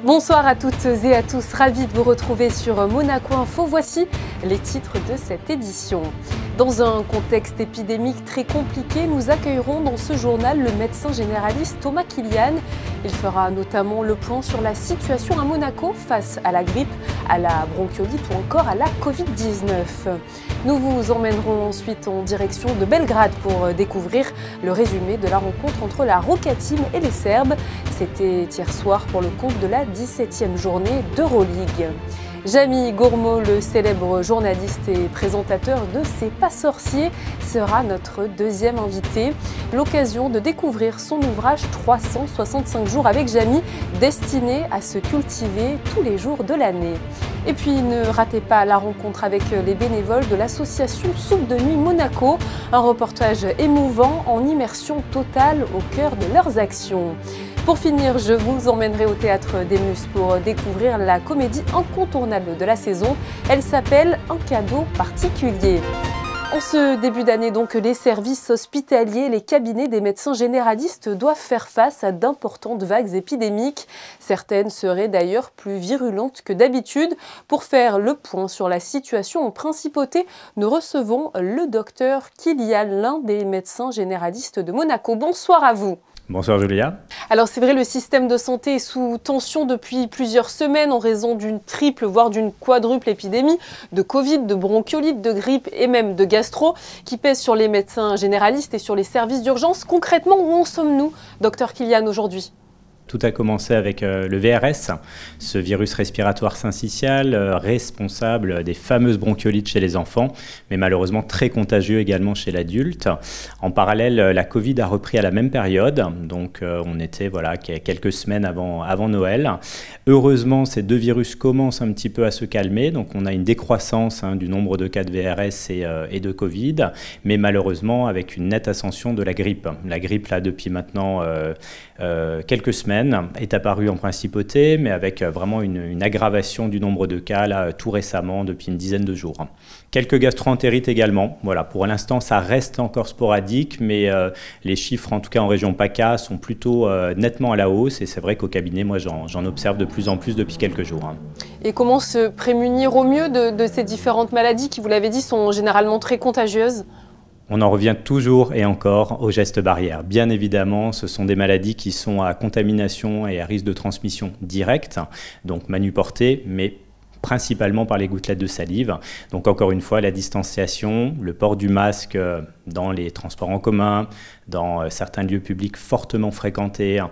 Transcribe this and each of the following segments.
Bonsoir à toutes et à tous, ravi de vous retrouver sur Monaco Info. Voici les titres de cette édition. Dans un contexte épidémique très compliqué, nous accueillerons dans ce journal le médecin généraliste Thomas Kilian. Il fera notamment le point sur la situation à Monaco face à la grippe, à la bronchiolite ou encore à la Covid-19. Nous vous emmènerons ensuite en direction de Belgrade pour découvrir le résumé de la rencontre entre la Roca Team et les Serbes. C'était hier soir pour le compte de la 17e journée d'Euroleague. Jamy Gourmaud, le célèbre journaliste et présentateur de C'est pas sorcier, sera notre deuxième invité. L'occasion de découvrir son ouvrage 365 jours avec Jamy, destiné à se cultiver tous les jours de l'année. Et puis ne ratez pas la rencontre avec les bénévoles de l'association Soupe de Nuit Monaco, un reportage émouvant en immersion totale au cœur de leurs actions. Pour finir, je vous emmènerai au Théâtre des Muses pour découvrir la comédie incontournable de la saison. Elle s'appelle Un cadeau particulier. En ce début d'année, donc, les services hospitaliers, les cabinets des médecins généralistes doivent faire face à d'importantes vagues épidémiques. Certaines seraient d'ailleurs plus virulentes que d'habitude. Pour faire le point sur la situation en principauté, nous recevons le docteur Kilian, l'un des médecins généralistes de Monaco. Bonsoir à vous. Bonsoir Julia. Alors c'est vrai, le système de santé est sous tension depuis plusieurs semaines en raison d'une triple, voire d'une quadruple épidémie de Covid, de bronchiolite, de grippe et même de gastro qui pèsent sur les médecins généralistes et sur les services d'urgence. Concrètement, où en sommes-nous, docteur Kilian, aujourd'hui ? Tout a commencé avec le VRS, ce virus respiratoire syncytial responsable des fameuses bronchiolites chez les enfants, mais malheureusement très contagieux également chez l'adulte. En parallèle, la Covid a repris à la même période, donc on était quelques semaines avant Noël. Heureusement, ces deux virus commencent un petit peu à se calmer, donc on a une décroissance du nombre de cas de VRS et de Covid, mais malheureusement avec une nette ascension de la grippe. La grippe, là, depuis maintenant quelques semaines, est apparue en principauté, mais avec vraiment une aggravation du nombre de cas là, tout récemment, depuis une dizaine de jours. Quelques gastro-entérites également. Voilà, pour l'instant, ça reste encore sporadique, mais les chiffres, en tout cas en région PACA, sont plutôt nettement à la hausse. Et c'est vrai qu'au cabinet, moi, j'en observe de plus en plus depuis quelques jours. Et comment se prémunir au mieux de ces différentes maladies qui, vous l'avez dit, sont généralement très contagieuses ? On en revient toujours et encore aux gestes barrières. Bien évidemment, ce sont des maladies qui sont à contamination et à risque de transmission directe, donc manuportées, mais principalement par les gouttelettes de salive. Donc encore une fois, la distanciation, le port du masque dans les transports en commun, dans certains lieux publics fortement fréquentés,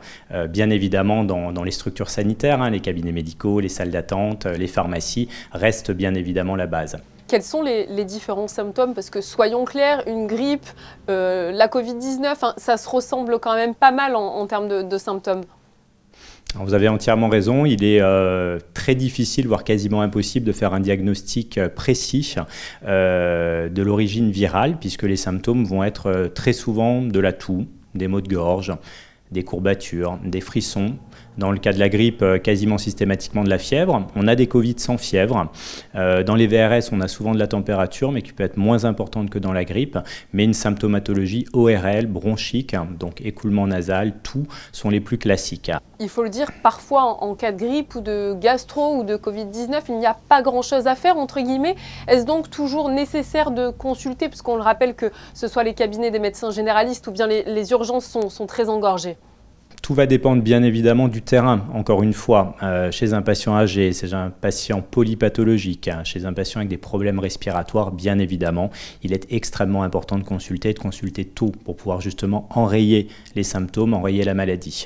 bien évidemment dans les structures sanitaires, les cabinets médicaux, les salles d'attente, les pharmacies, restent bien évidemment la base. Quels sont les différents symptômes? Parce que soyons clairs, une grippe, la Covid-19, ça se ressemble quand même pas mal en termes de symptômes. Alors vous avez entièrement raison, il est très difficile, voire quasiment impossible de faire un diagnostic précis de l'origine virale, puisque les symptômes vont être très souvent de la toux, des maux de gorge, des courbatures, des frissons. Dans le cas de la grippe, quasiment systématiquement de la fièvre. On a des Covid sans fièvre. Dans les VRS, on a souvent de la température, mais qui peut être moins importante que dans la grippe. Mais une symptomatologie ORL, bronchique, donc écoulement nasal, toux, sont les plus classiques. Il faut le dire, parfois en cas de grippe ou de gastro ou de Covid-19, il n'y a pas grand-chose à faire, entre guillemets. Est-ce donc toujours nécessaire de consulter, puisqu'on le rappelle que ce soit les cabinets des médecins généralistes ou bien les urgences sont très engorgées? Tout va dépendre bien évidemment du terrain, encore une fois, chez un patient âgé, chez un patient polypathologique, chez un patient avec des problèmes respiratoires, bien évidemment, il est extrêmement important de consulter tôt pour pouvoir justement enrayer les symptômes, enrayer la maladie.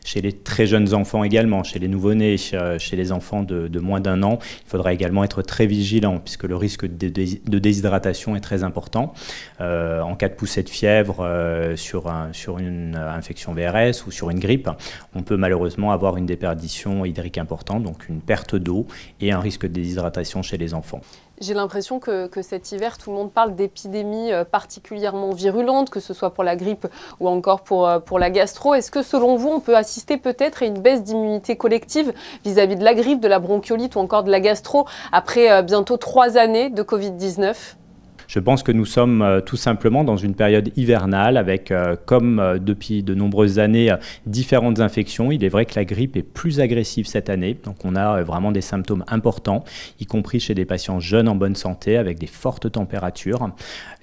Chez les très jeunes enfants également, chez les nouveau-nés, chez les enfants de moins d'1 an, il faudra également être très vigilant puisque le risque de déshydratation est très important. En cas de poussée de fièvre sur une infection VRS ou sur une grippe, on peut malheureusement avoir une déperdition hydrique importante, donc une perte d'eau et un risque de déshydratation chez les enfants. J'ai l'impression que cet hiver, tout le monde parle d'épidémies particulièrement virulentes, que ce soit pour la grippe ou encore pour la gastro. Est-ce que selon vous, on peut assister peut-être à une baisse d'immunité collective vis-à-vis de la grippe, de la bronchiolite ou encore de la gastro après bientôt 3 années de Covid-19 ? Je pense que nous sommes tout simplement dans une période hivernale avec, comme depuis de nombreuses années, différentes infections. Il est vrai que la grippe est plus agressive cette année, donc on a vraiment des symptômes importants, y compris chez des patients jeunes en bonne santé avec des fortes températures.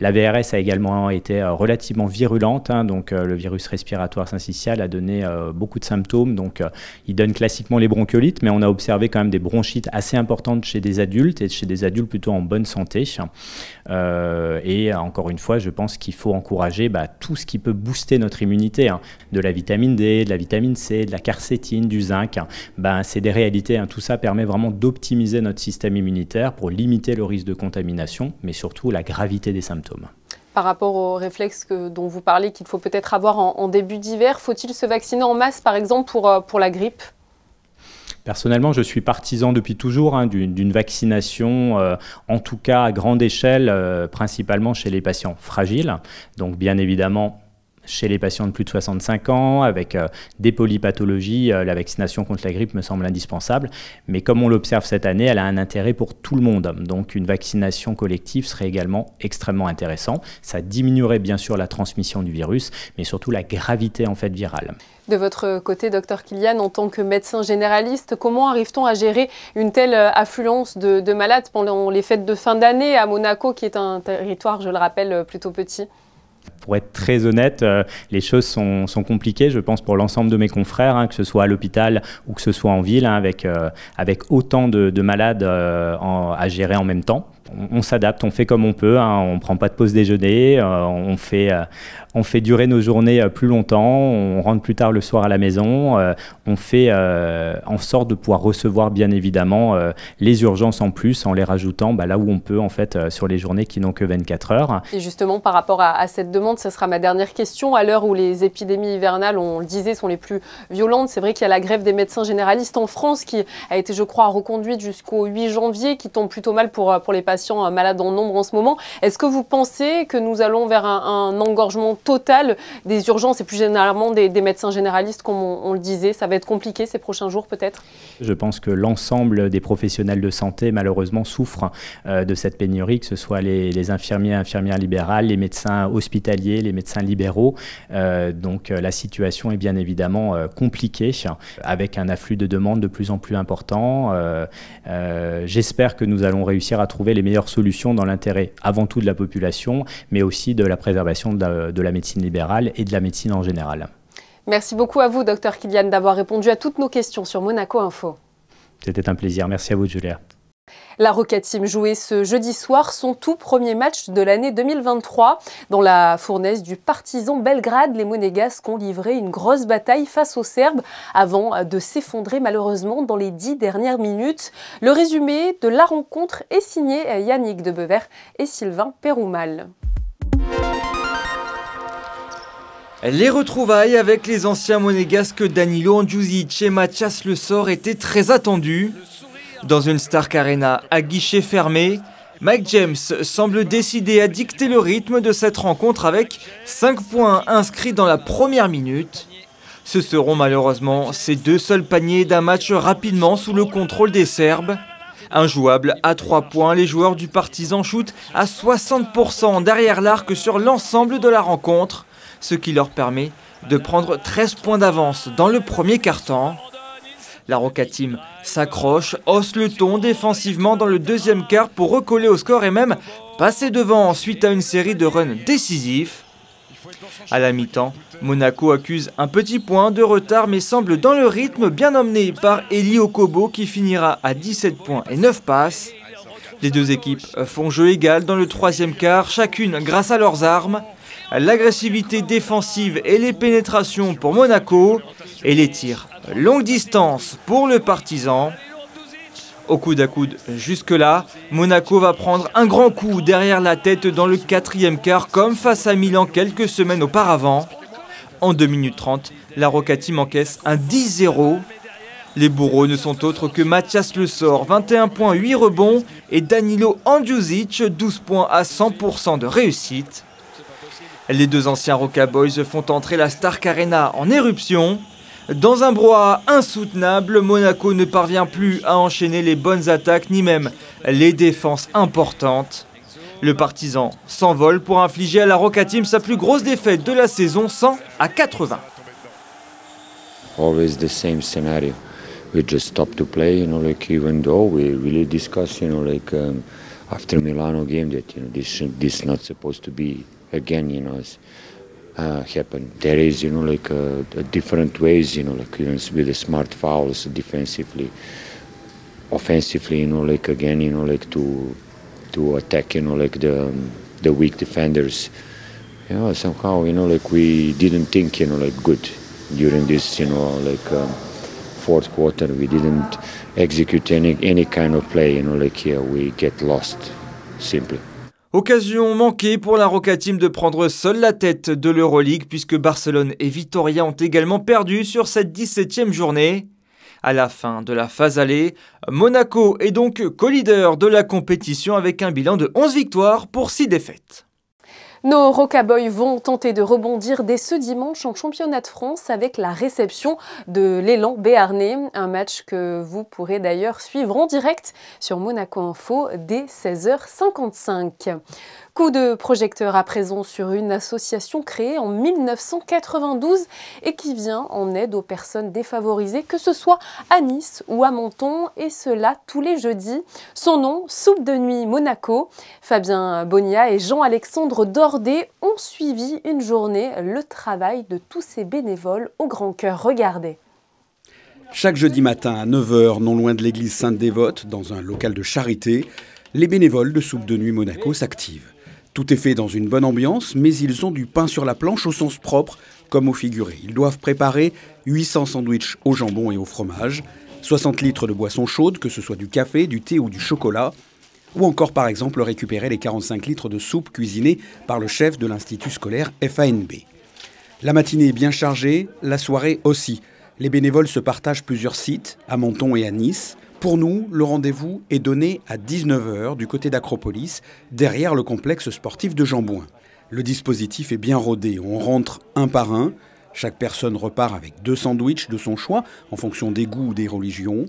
La VRS a également été relativement virulente, donc le virus respiratoire syncytial a donné beaucoup de symptômes, donc il donne classiquement les bronchiolites, mais on a observé quand même des bronchites assez importantes chez des adultes et chez des adultes plutôt en bonne santé. Et encore une fois, je pense qu'il faut encourager tout ce qui peut booster notre immunité, de la vitamine D, de la vitamine C, de la quercétine, du zinc. C'est des réalités, tout ça permet vraiment d'optimiser notre système immunitaire pour limiter le risque de contamination, mais surtout la gravité des symptômes. Par rapport aux réflexes dont vous parlez qu'il faut peut-être avoir en début d'hiver, faut-il se vacciner en masse par exemple pour la grippe ? Personnellement, je suis partisan depuis toujours d'une vaccination, en tout cas à grande échelle, principalement chez les patients fragiles. Donc bien évidemment, chez les patients de plus de 65 ans, avec des polypathologies, la vaccination contre la grippe me semble indispensable. Mais comme on l'observe cette année, elle a un intérêt pour tout le monde. Donc une vaccination collective serait également extrêmement intéressant. Ça diminuerait bien sûr la transmission du virus, mais surtout la gravité virale. De votre côté, Dr Kilian, en tant que médecin généraliste, comment arrive-t-on à gérer une telle affluence de malades pendant les fêtes de fin d'année à Monaco, qui est un territoire, je le rappelle, plutôt petit ? Pour être très honnête, les choses sont compliquées, je pense, pour l'ensemble de mes confrères, que ce soit à l'hôpital ou que ce soit en ville, avec autant de malades à gérer en même temps. On s'adapte, on fait comme on peut, on ne prend pas de pause déjeuner, on fait durer nos journées plus longtemps, on rentre plus tard le soir à la maison, on fait en sorte de pouvoir recevoir bien évidemment les urgences en plus en les rajoutant là où on peut sur les journées qui n'ont que 24 heures. Et justement par rapport à cette demande, ce sera ma dernière question. À l'heure où les épidémies hivernales, on le disait, sont les plus violentes, c'est vrai qu'il y a la grève des médecins généralistes en France qui a été, je crois, reconduite jusqu'au 8 janvier, qui tombe plutôt mal pour les patients malades en nombre en ce moment. Est-ce que vous pensez que nous allons vers un engorgement total des urgences et plus généralement des médecins généralistes, comme on le disait? Ça va être compliqué ces prochains jours peut-être? Je pense que l'ensemble des professionnels de santé malheureusement souffrent de cette pénurie, que ce soit les infirmiers, infirmières libérales, les médecins hospitaliers, les médecins libéraux. Donc la situation est bien évidemment compliquée avec un afflux de demandes de plus en plus important. J'espère que nous allons réussir à trouver les meilleures solutions dans l'intérêt avant tout de la population, mais aussi de la préservation de la médecine libérale et de la médecine en général. Merci beaucoup à vous, Dr Kilian, d'avoir répondu à toutes nos questions sur Monaco Info. C'était un plaisir. Merci à vous, Julia. La Roca Team jouait ce jeudi soir son tout premier match de l'année 2023. Dans la fournaise du Partizan Belgrade, les Monégasques ont livré une grosse bataille face aux Serbes avant de s'effondrer malheureusement dans les 10 dernières minutes. Le résumé de la rencontre est signé Yannick Debever et Sylvain Péroumal. Les retrouvailles avec les anciens monégasques Danilo Andjusic et Mathias Le Sort étaient très attendues. Dans une Stark Arena à guichet fermé, Mike James semble décidé à dicter le rythme de cette rencontre avec 5 points inscrits dans la première minute. Ce seront malheureusement ces 2 seuls paniers d'un match rapidement sous le contrôle des Serbes. Injouables à 3 points, les joueurs du Partizan shootent à 60% derrière l'arc sur l'ensemble de la rencontre, ce qui leur permet de prendre 13 points d'avance dans le premier quart-temps. La Roca Team s'accroche, hausse le ton défensivement dans le deuxième quart pour recoller au score et même passer devant suite à une série de runs décisifs. À la mi-temps, Monaco accuse un petit point de retard mais semble dans le rythme bien emmené par Eli Okobo qui finira à 17 points et 9 passes. Les deux équipes font jeu égal dans le troisième quart, chacune grâce à leurs armes. L'agressivité défensive et les pénétrations pour Monaco et les tirs longue distance pour le Partizan. Au coude à coude jusque-là, Monaco va prendre un grand coup derrière la tête dans le quatrième quart comme face à Milan quelques semaines auparavant. En 2 minutes 30, la Roca Team encaisse un 10-0. Les bourreaux ne sont autres que Mathias Le Sort, 21 points, 8 rebonds, et Danilo Andjusic, 12 points à 100% de réussite. Les deux anciens Roca Boys font entrer la Stark Arena en éruption. Dans un brouhaha insoutenable, Monaco ne parvient plus à enchaîner les bonnes attaques ni même les défenses importantes. Le Partizan s'envole pour infliger à la Roca Team sa plus grosse défaite de la saison, 100-80. Always the same scenario. We just stopped to play, like even though we really discussed, after Milano game that, this not supposed to be again, happen. There is, different ways, with the smart fouls defensively, offensively, again, to attack, the weak defenders. Somehow, we didn't think, good during this, fourth quarter. We didn't execute any kind of play, here we get lost, simply. Occasion manquée pour la Roca Team de prendre seule la tête de l'Euroleague puisque Barcelone et Vitoria ont également perdu sur cette 17e journée. À la fin de la phase aller, Monaco est donc co-leader de la compétition avec un bilan de 11 victoires pour 6 défaites. Nos Rocaboys vont tenter de rebondir dès ce dimanche en championnat de France avec la réception de l'Élan béarnais. Un match que vous pourrez d'ailleurs suivre en direct sur Monaco Info dès 16h55. Coup de projecteur à présent sur une association créée en 1992 et qui vient en aide aux personnes défavorisées, que ce soit à Nice ou à Menton, et cela tous les jeudis. Son nom, Soupe de Nuit Monaco. Fabien Bonia et Jean-Alexandre Dordet ont suivi une journée le travail de tous ces bénévoles au grand cœur. Regardez. Chaque jeudi matin à 9h, non loin de l'église Sainte-Dévote, dans un local de charité, les bénévoles de Soupe de Nuit Monaco s'activent. Tout est fait dans une bonne ambiance, mais ils ont du pain sur la planche au sens propre comme au figuré. Ils doivent préparer 800 sandwichs au jambon et au fromage, 60 litres de boissons chaudes, que ce soit du café, du thé ou du chocolat, ou encore par exemple récupérer les 45 litres de soupe cuisinée par le chef de l'institut scolaire FANB. La matinée est bien chargée, la soirée aussi. Les bénévoles se partagent plusieurs sites, à Menton et à Nice. Pour nous, le rendez-vous est donné à 19h du côté d'Acropolis, derrière le complexe sportif de Jambouin. Le dispositif est bien rodé, on rentre un par un. Chaque personne repart avec 2 sandwichs de son choix, en fonction des goûts ou des religions.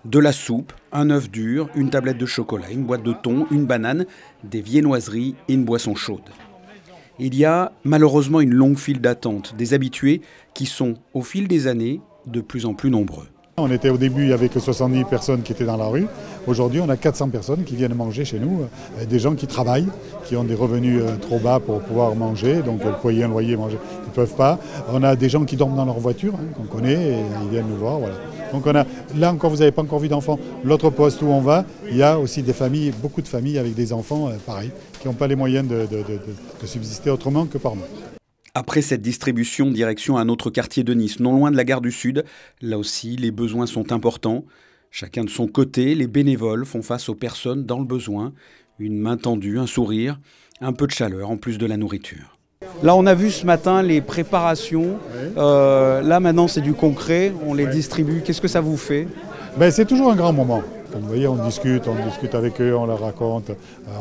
De la soupe, un œuf dur, une tablette de chocolat, une boîte de thon, une banane, des viennoiseries et une boisson chaude. Il y a malheureusement une longue file d'attente, des habitués qui sont, au fil des années, de plus en plus nombreux. On était au début avec 70 personnes qui étaient dans la rue. Aujourd'hui, on a 400 personnes qui viennent manger chez nous. Des gens qui travaillent, qui ont des revenus trop bas pour pouvoir manger, donc payer un loyer, manger, ils ne peuvent pas. On a des gens qui dorment dans leur voiture, qu'on connaît, et ils viennent nous voir. Voilà. Donc là encore, vous n'avez pas encore vu d'enfants. L'autre poste où on va, il y a aussi des familles, beaucoup de familles avec des enfants, pareil, qui n'ont pas les moyens de subsister autrement que par nous. Après cette distribution, direction un autre quartier de Nice, non loin de la gare du Sud. Là aussi, les besoins sont importants. Chacun de son côté, les bénévoles font face aux personnes dans le besoin. Une main tendue, un sourire, un peu de chaleur en plus de la nourriture. Là, on a vu ce matin les préparations. Là, maintenant, c'est du concret. On les distribue. Qu'est-ce que ça vous fait ? C'est toujours un grand moment. Comme vous voyez, on discute avec eux, on leur raconte,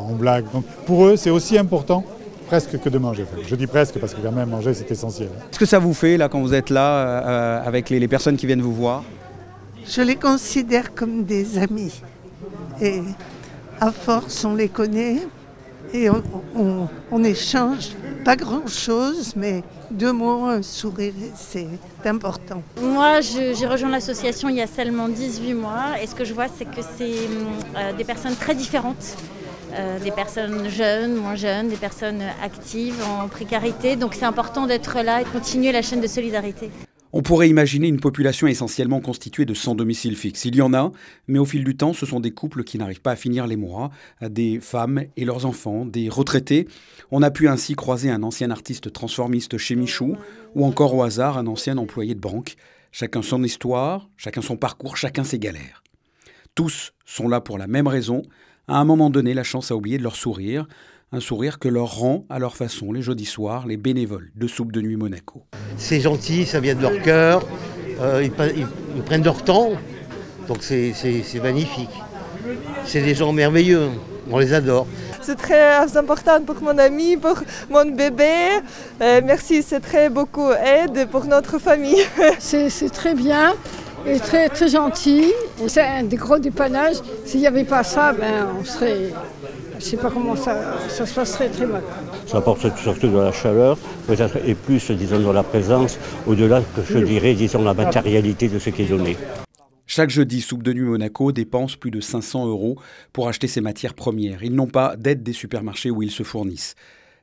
on blague. Donc, pour eux, c'est aussi important presque que de manger. Je dis presque parce que quand même manger c'est essentiel. Qu'est-ce que ça vous fait là quand vous êtes là avec les personnes qui viennent vous voir ? Je les considère comme des amis. Et à force on les connaît et on échange pas grand-chose, mais 2 mots, un sourire, c'est important. Moi j'ai rejoint l'association il y a seulement 18 mois et ce que je vois c'est que c'est des personnes très différentes. Des personnes jeunes, moins jeunes, des personnes actives, en précarité. Donc c'est important d'être là et de continuer la chaîne de solidarité. On pourrait imaginer une population essentiellement constituée de sans domicile fixe. Il y en a, mais au fil du temps, ce sont des couples qui n'arrivent pas à finir les mois, des femmes et leurs enfants, des retraités. On a pu ainsi croiser un ancien artiste transformiste chez Michou, ou encore au hasard un ancien employé de banque. Chacun son histoire, chacun son parcours, chacun ses galères. Tous sont là pour la même raison. À un moment donné, la chance a oublié de leur sourire, un sourire que leur rend à leur façon les jeudis soirs les bénévoles de Soupe de Nuit Monaco. C'est gentil, ça vient de leur cœur, ils prennent leur temps, donc c'est magnifique. C'est des gens merveilleux, on les adore. C'est très important pour mon ami, pour mon bébé. Merci, c'est très beaucoup aide pour notre famille. C'est très bien. Et très, très gentil. C'est un des gros dépannages. S'il n'y avait pas ça, on serait Je ne sais pas comment ça se passerait très mal. Ça apporte surtout de la chaleur, peut-être, et plus, disons, de la présence, au-delà que je dirais, disons, la matérialité de ce qui est donné. Chaque jeudi, Soupe de Nuit Monaco dépense plus de 500 € pour acheter ses matières premières. Ils n'ont pas d'aide des supermarchés où ils se fournissent.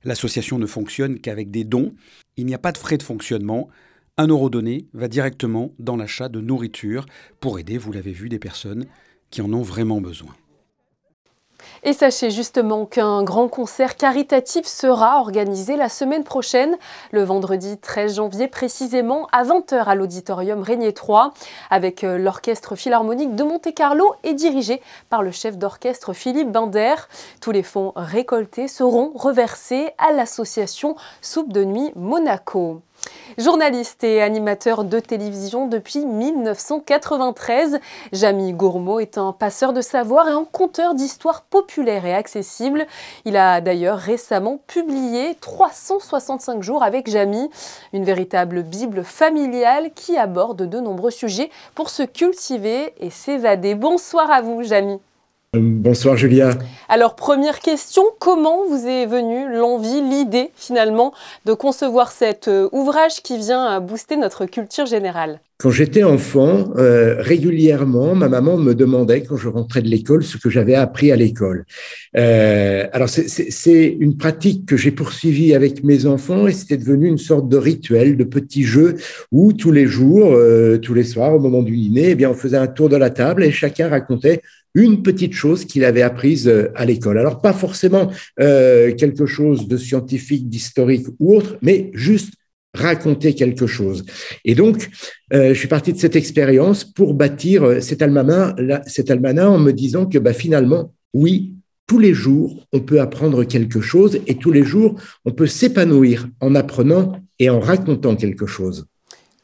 L'association ne fonctionne qu'avec des dons. Il n'y a pas de frais de fonctionnement. 1 € donné va directement dans l'achat de nourriture pour aider, vous l'avez vu, des personnes qui en ont vraiment besoin. Et sachez justement qu'un grand concert caritatif sera organisé la semaine prochaine, le vendredi 13 janvier précisément, à 20 h à l'auditorium Régnier 3, avec l'Orchestre Philharmonique de Monte-Carlo et dirigé par le chef d'orchestre Philippe Binder. Tous les fonds récoltés seront reversés à l'association Soupe de Nuit Monaco. Journaliste et animateur de télévision depuis 1993, Jamy Gourmaud est un passeur de savoir et un conteur d'histoires populaires et accessibles. Il a d'ailleurs récemment publié 365 jours avec Jamy, une véritable bible familiale qui aborde de nombreux sujets pour se cultiver et s'évader. Bonsoir à vous, Jamy. Bonsoir Julia. Alors première question, comment vous est venue l'envie, l'idée finalement de concevoir cet ouvrage qui vient booster notre culture générale ? Quand j'étais enfant, régulièrement, ma maman me demandait quand je rentrais de l'école ce que j'avais appris à l'école. Alors c'est une pratique que j'ai poursuivie avec mes enfants et c'était devenu une sorte de rituel, de petit jeu où tous les jours, tous les soirs, au moment du dîner, eh bien, on faisait un tour de la table et chacun racontait une petite chose qu'il avait apprise à l'école. Alors, pas forcément quelque chose de scientifique, d'historique ou autre, mais juste raconter quelque chose. Et donc, je suis parti de cette expérience pour bâtir cet almanach en me disant que finalement, oui, tous les jours, on peut apprendre quelque chose et tous les jours, on peut s'épanouir en apprenant et en racontant quelque chose.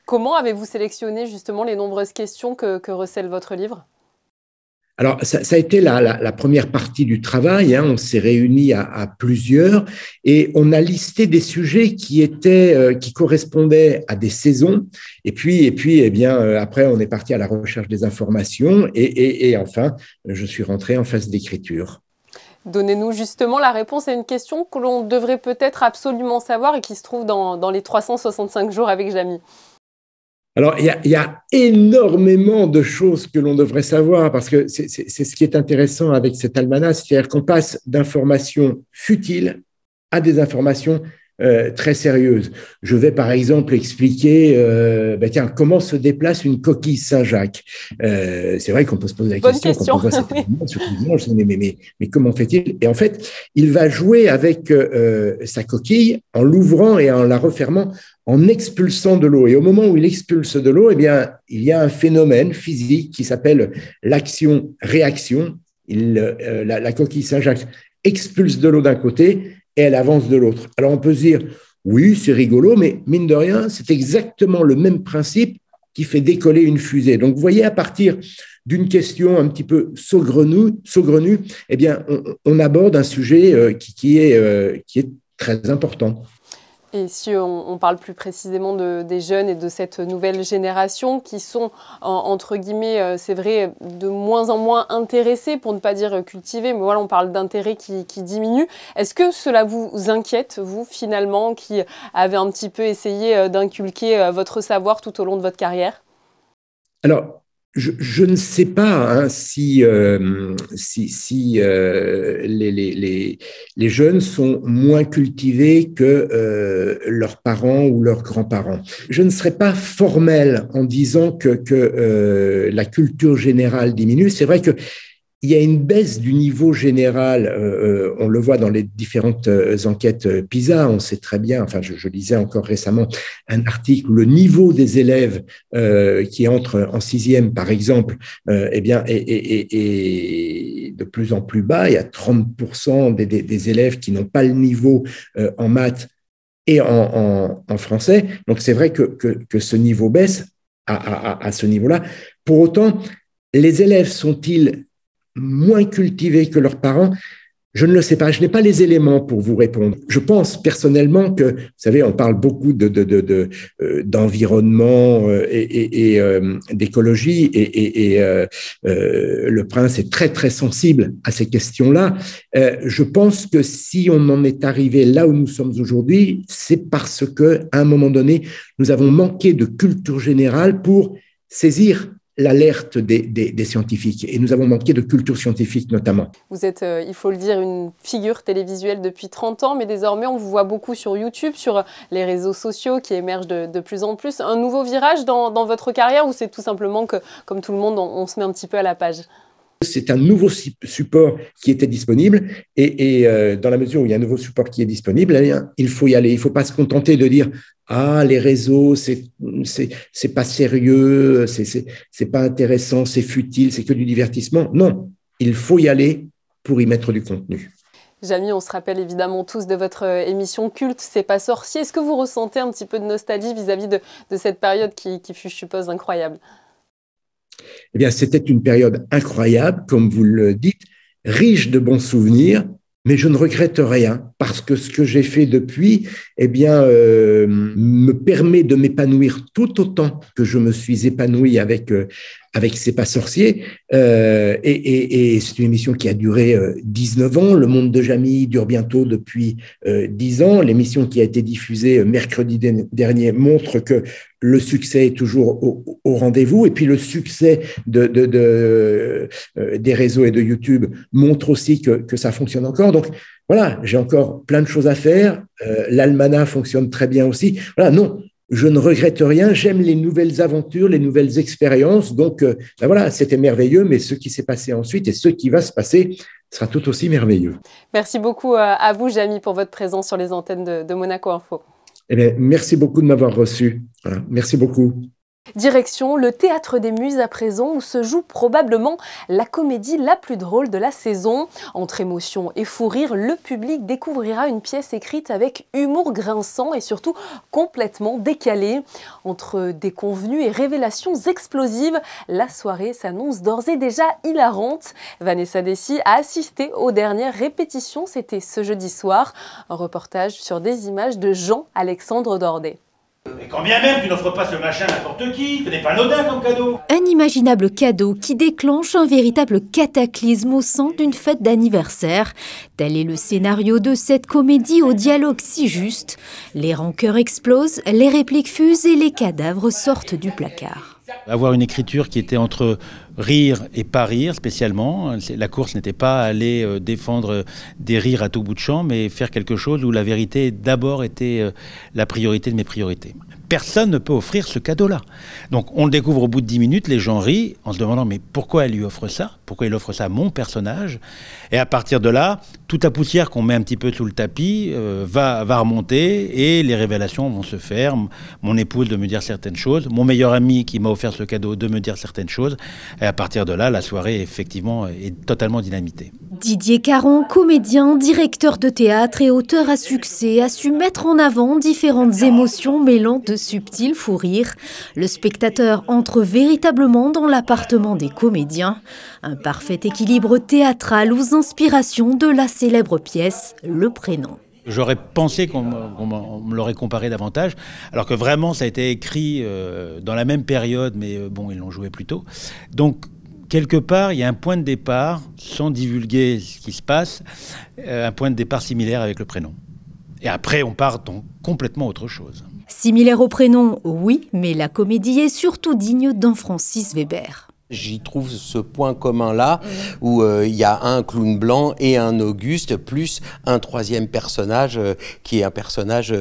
Comment avez-vous sélectionné justement les nombreuses questions que recèle votre livre ? Alors, ça a été la première partie du travail. On s'est réunis à plusieurs et on a listé des sujets qui correspondaient à des saisons. Et puis, eh bien, après, on est parti à la recherche des informations et enfin, je suis rentré en phase d'écriture. Donnez-nous justement la réponse à une question que l'on devrait peut-être absolument savoir et qui se trouve dans les 365 jours avec Jamy. Alors, il y a énormément de choses que l'on devrait savoir parce que c'est ce qui est intéressant avec cet almanach, c'est-à-dire qu'on passe d'informations futiles à des informations très sérieuses. Je vais par exemple expliquer comment se déplace une coquille Saint-Jacques. C'est vrai qu'on peut se poser la question quand on voit cette image sur l'image, mais comment fait-il ? Et en fait, il va jouer avec sa coquille en l'ouvrant et en la refermant, en expulsant de l'eau. Et au moment où il expulse de l'eau, eh bien, il y a un phénomène physique qui s'appelle l'action-réaction. La coquille Saint-Jacques expulse de l'eau d'un côté et elle avance de l'autre. Alors, on peut se dire, oui, c'est rigolo, mais mine de rien, c'est exactement le même principe qui fait décoller une fusée. Donc, vous voyez, à partir d'une question un petit peu saugrenue, eh bien, on aborde un sujet qui est très important. Et si on parle plus précisément des jeunes et de cette nouvelle génération qui sont, entre guillemets, c'est vrai, de moins en moins intéressés, pour ne pas dire cultivés, mais voilà, on parle d'intérêt qui diminue. Est-ce que cela vous inquiète, vous, finalement, qui avez un petit peu essayé d'inculquer votre savoir tout au long de votre carrière ? Alors, je ne sais pas si les jeunes sont moins cultivés que leurs parents ou leurs grands-parents. Je ne serais pas formel en disant que la culture générale diminue. C'est vrai que il y a une baisse du niveau général, on le voit dans les différentes enquêtes PISA, on sait très bien, enfin je lisais encore récemment un article où le niveau des élèves qui entrent en 6e par exemple, est de plus en plus bas, il y a 30% des élèves qui n'ont pas le niveau en maths et en français, donc c'est vrai que ce niveau baisse à ce niveau-là. Pour autant, les élèves sont-ils moins cultivés que leurs parents? Je ne le sais pas, je n'ai pas les éléments pour vous répondre. Je pense personnellement que, vous savez, on parle beaucoup d'environnement et d'écologie et le prince est très, très sensible à ces questions-là. Je pense que si on en est arrivé là où nous sommes aujourd'hui, c'est parce qu'à un moment donné, nous avons manqué de culture générale pour saisir l'alerte des scientifiques. Et nous avons manqué de culture scientifique notamment. Vous êtes, il faut le dire, une figure télévisuelle depuis 30 ans, mais désormais on vous voit beaucoup sur YouTube, sur les réseaux sociaux qui émergent de plus en plus. Un nouveau virage dans votre carrière ou c'est tout simplement que, comme tout le monde, on se met un petit peu à la page ? C'est un nouveau support qui était disponible et dans la mesure où il y a un nouveau support qui est disponible, il faut y aller. Il ne faut pas se contenter de dire « Ah, les réseaux, c'est pas sérieux, c'est pas intéressant, c'est futile, c'est que du divertissement. » Non, il faut y aller pour y mettre du contenu. Jamy, on se rappelle évidemment tous de votre émission culte « C'est pas sorcier ». Est-ce que vous ressentez un petit peu de nostalgie vis-à-vis de cette période qui fut, je suppose, incroyable ? Eh bien, c'était une période incroyable, comme vous le dites, riche de bons souvenirs, mais je ne regrette rien parce que ce que j'ai fait depuis, eh bien, me permet de m'épanouir tout autant que je me suis épanoui avec C'est pas sorcier. Et c'est une émission qui a duré 19 ans. Le Monde de Jamy dure bientôt depuis 10 ans. L'émission qui a été diffusée mercredi dernier montre que le succès est toujours au rendez-vous. Et puis le succès des réseaux et de YouTube montre aussi que ça fonctionne encore. Donc voilà, j'ai encore plein de choses à faire. L'Almanach fonctionne très bien aussi. Voilà, non, je ne regrette rien. J'aime les nouvelles aventures, les nouvelles expériences. Donc voilà, c'était merveilleux. Mais ce qui s'est passé ensuite et ce qui va se passer sera tout aussi merveilleux. Merci beaucoup à vous, Jamy, pour votre présence sur les antennes de Monaco Info. Eh bien, merci beaucoup de m'avoir reçu. Voilà, merci beaucoup. Direction le Théâtre des Muses à présent, où se joue probablement la comédie la plus drôle de la saison. Entre émotion et fou rire, le public découvrira une pièce écrite avec humour grinçant et surtout complètement décalé. Entre déconvenues et révélations explosives, la soirée s'annonce d'ores et déjà hilarante. Vanessa Dessy a assisté aux dernières répétitions, c'était ce jeudi soir. Un reportage sur des images de Jean-Alexandre Dordet. Et quand bien même tu n'offres pas ce machin à n'importe qui, ce n'est pas anodin comme cadeau. Un inimaginable cadeau qui déclenche un véritable cataclysme au sein d'une fête d'anniversaire. Tel est le scénario de cette comédie au dialogue si juste. Les rancœurs explosent, les répliques fusent et les cadavres sortent du placard. Avoir une écriture qui était entre rire et pas rire spécialement. La course n'était pas aller défendre des rires à tout bout de champ, mais faire quelque chose où la vérité d'abord était la priorité de mes priorités. Personne ne peut offrir ce cadeau-là. Donc on le découvre au bout de 10 minutes, les gens rient en se demandant mais pourquoi elle lui offre ça ? Pourquoi il offre ça à mon personnage ? Et à partir de là, toute la poussière qu'on met un petit peu sous le tapis va remonter et les révélations vont se faire. Mon épouse de me dire certaines choses, mon meilleur ami qui m'a offert ce cadeau de me dire certaines choses. Et à partir de là, la soirée effectivement est totalement dynamitée. Didier Caron, comédien, directeur de théâtre et auteur à succès, a su mettre en avant différentes émotions mêlant de subtils fous rires. Le spectateur entre véritablement dans l'appartement des comédiens. Un parfait équilibre théâtral aux inspirations de la célèbre pièce Le Prénom. J'aurais pensé qu'on me l'aurait comparé davantage, alors que vraiment ça a été écrit dans la même période, mais bon, ils l'ont joué plus tôt. Donc, quelque part, il y a un point de départ, sans divulguer ce qui se passe, un point de départ similaire avec Le Prénom. Et après, on part dans complètement autre chose. Similaire au Prénom, oui, mais la comédie est surtout digne d'un Francis Weber. J'y trouve ce point commun-là, où il y a un clown blanc et un Auguste, plus un troisième personnage qui est un personnage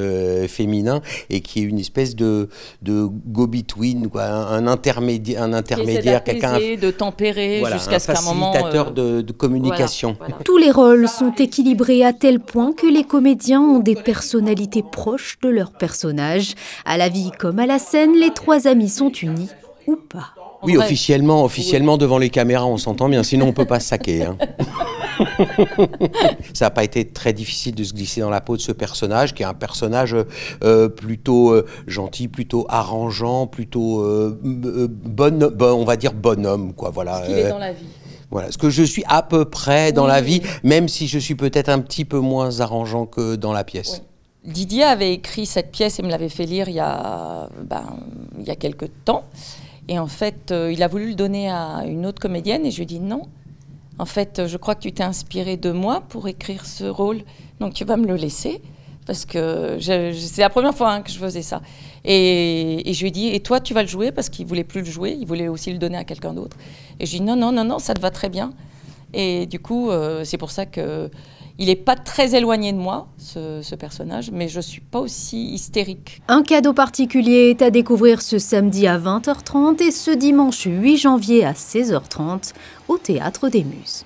féminin et qui est une espèce de go-between, quoi, un intermédiaire, quelqu'un de tempérer, voilà, jusqu'à ce qu'à un moment... facilitateur de communication. Voilà. Tous les rôles sont équilibrés à tel point que les comédiens ont des personnalités proches de leurs personnages. À la vie comme à la scène, les trois amis sont unis ou pas. Oui, officiellement devant les caméras, on s'entend bien, sinon on ne peut pas se saquer. Hein. Ça n'a pas été très difficile de se glisser dans la peau de ce personnage, qui est un personnage plutôt gentil, plutôt arrangeant, plutôt on va dire bonhomme, quoi. Voilà. Ce qu'il est dans la vie. Voilà, ce que je suis à peu près dans la vie, même si je suis peut-être un petit peu moins arrangeant que dans la pièce. Oui. Didier avait écrit cette pièce et me l'avait fait lire il y a quelques temps. Et en fait, il a voulu le donner à une autre comédienne et je lui ai dit non. En fait, je crois que tu t'es inspiré de moi pour écrire ce rôle, donc tu vas me le laisser. Parce que c'est la première fois que je faisais ça. Et je lui ai dit, et toi, tu vas le jouer? Parce qu'il ne voulait plus le jouer, il voulait aussi le donner à quelqu'un d'autre. Et je lui ai dit, non, ça te va très bien. Et du coup, c'est pour ça qu'il n'est pas très éloigné de moi, ce personnage, mais je ne suis pas aussi hystérique. Un cadeau particulier est à découvrir ce samedi à 20h30 et ce dimanche 8 janvier à 16h30 au Théâtre des Muses.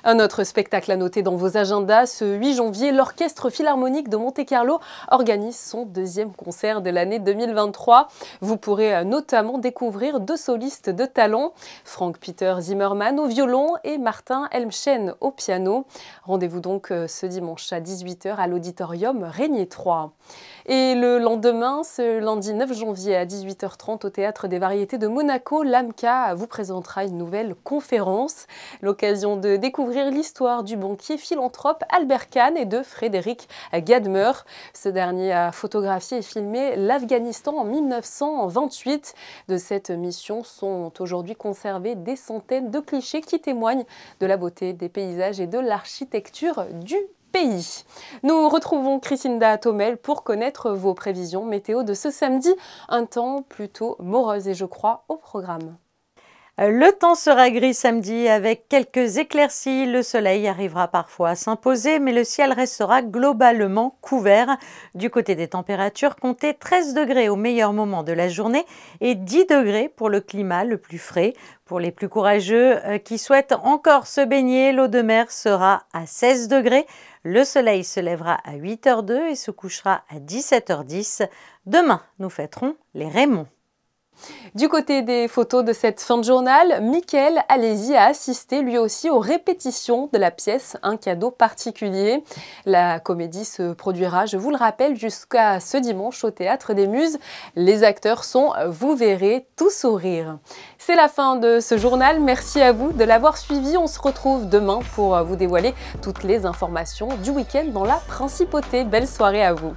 Un autre spectacle à noter dans vos agendas, ce 8 janvier, l'Orchestre Philharmonique de Monte-Carlo organise son 2e concert de l'année 2023. Vous pourrez notamment découvrir 2 solistes de talent, Frank-Peter Zimmermann au violon et Martin Helmchen au piano. Rendez-vous donc ce dimanche à 18h à l'auditorium Régnier 3. Et le lendemain, ce lundi 9 janvier à 18h30 au Théâtre des Variétés de Monaco, l'AMCA vous présentera une nouvelle conférence. L'occasion de découvrir l'histoire du banquier philanthrope Albert Kahn et de Frédéric Gadmer. Ce dernier a photographié et filmé l'Afghanistan en 1928. De cette mission sont aujourd'hui conservés des centaines de clichés qui témoignent de la beauté des paysages et de l'architecture du pays. Nous retrouvons Christinda Thomel pour connaître vos prévisions météo de ce samedi. Un temps plutôt morose et je crois au programme. Le temps sera gris samedi avec quelques éclaircies. Le soleil arrivera parfois à s'imposer, mais le ciel restera globalement couvert. Du côté des températures, comptez 13 degrés au meilleur moment de la journée et 10 degrés pour le climat le plus frais. Pour les plus courageux qui souhaitent encore se baigner, l'eau de mer sera à 16 degrés. Le soleil se lèvera à 8h02 et se couchera à 17h10. Demain, nous fêterons les Raymonds. Du côté des photos de cette fin de journal, Mickaël Alési a assisté lui aussi aux répétitions de la pièce Un cadeau particulier. La comédie se produira, je vous le rappelle, jusqu'à ce dimanche au Théâtre des Muses. Les acteurs sont, vous verrez, tout sourire. C'est la fin de ce journal. Merci à vous de l'avoir suivi. On se retrouve demain pour vous dévoiler toutes les informations du week-end dans la Principauté. Belle soirée à vous.